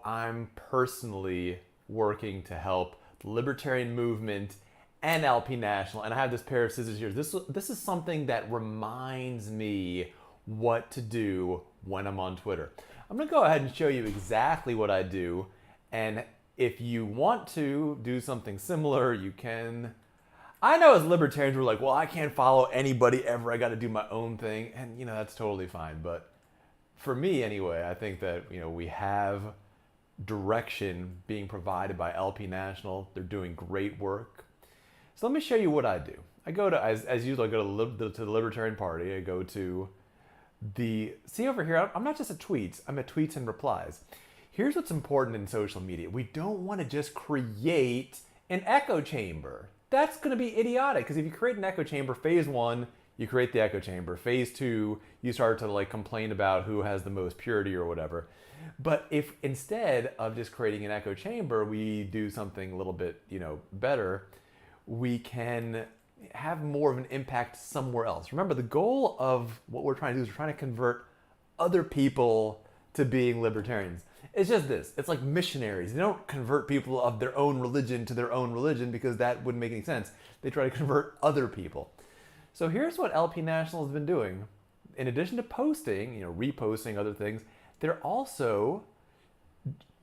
I'm personally working to help the libertarian movement and LP National, and I have this pair of scissors here. This is something that reminds me what to do when I'm on Twitter. I'm gonna go ahead and show you exactly what I do, and if you want to do something similar, you can. I know as libertarians we're like, well, I can't follow anybody ever. I got to do my own thing, and that's totally fine. But for me, anyway, I think that we have direction being provided by LP National. They're doing great work. So let me show you what I do. I go to, as usual, I go to the Libertarian Party. I go to see over here, I'm not just at tweets, I'm at tweets and replies. Here's what's important in social media. We don't want to just create an echo chamber. That's going to be idiotic, because if you create an echo chamber, phase one, you create the echo chamber. Phase two, you start to complain about who has the most purity or whatever. But if instead of just creating an echo chamber, we do something a little bit, better, we can have more of an impact somewhere else. Remember, the goal of what we're trying to do is we're trying to convert other people to being libertarians. It's just this. It's like missionaries. They don't convert people of their own religion to their own religion, because that wouldn't make any sense. They try to convert other people. So here's what LP National has been doing. In addition to posting, reposting other things, they're also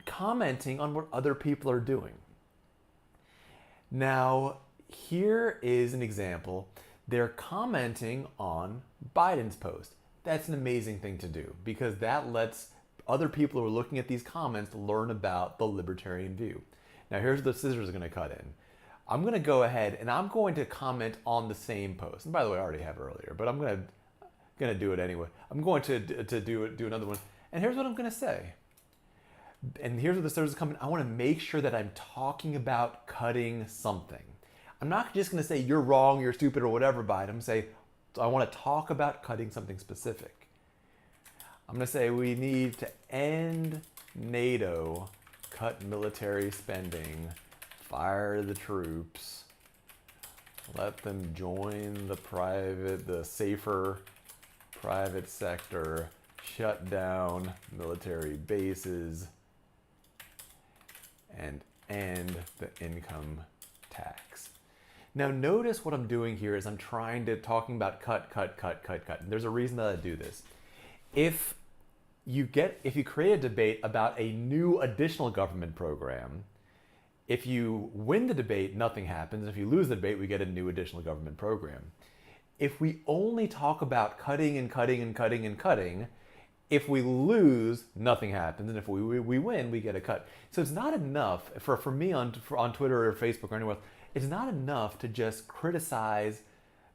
commenting on what other people are doing. Now, here is an example. They're commenting on Biden's post. That's an amazing thing to do, because that lets other people who are looking at these comments learn about the libertarian view. Now, here's the scissors are going to cut in. I'm going to go ahead and I'm going to comment on the same post. And by the way, I already have earlier, but I'm going to do it anyway. I'm going to do another one. And here's what I'm going to say. And here's what the scissors come in. I want to make sure that I'm talking about cutting something. I'm not just going to say you're wrong, you're stupid, or whatever, Biden. I'm going to say I want to talk about cutting something specific. I'm going to say we need to end NATO, cut military spending, fire the troops, let them join the safer private sector, shut down military bases, and end the income tax. Now notice what I'm doing here is I'm talking about cut. And there's a reason that I do this. If you create a debate about a new additional government program, if you win the debate, nothing happens. If you lose the debate, we get a new additional government program. If we only talk about cutting, if we lose, nothing happens. And if we win, we get a cut. So it's not enough, for me on Twitter or Facebook or anywhere else, it's not enough to just criticize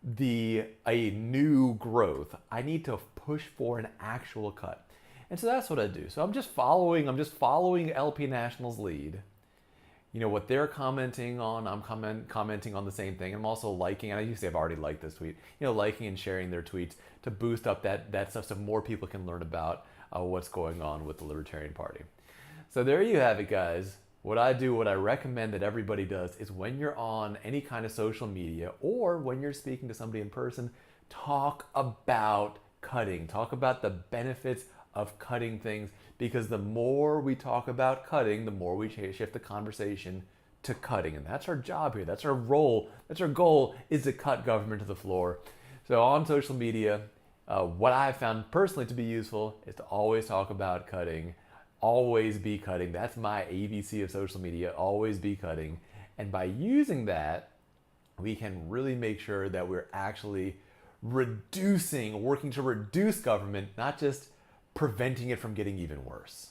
a new growth. I need to push for an actual cut. And so that's what I do. So I'm just following LP National's lead. What they're commenting on, I'm commenting on the same thing. I'm also liking, and I used to say I've already liked this tweet, liking and sharing their tweets to boost up that stuff so more people can learn about what's going on with the Libertarian Party. So there you have it, guys. What I recommend that everybody does is when you're on any kind of social media or when you're speaking to somebody in person, talk about cutting. Talk about the benefits of cutting things, because the more we talk about cutting, the more we shift the conversation to cutting. And that's our job here. That's our role. That's our goal, is to cut government to the floor. So on social media, what I've found personally to be useful is to always talk about cutting. Always be cutting. That's my ABC of social media. Always be cutting. And by using that, we can really make sure that we're actually working to reduce government, not just preventing it from getting even worse.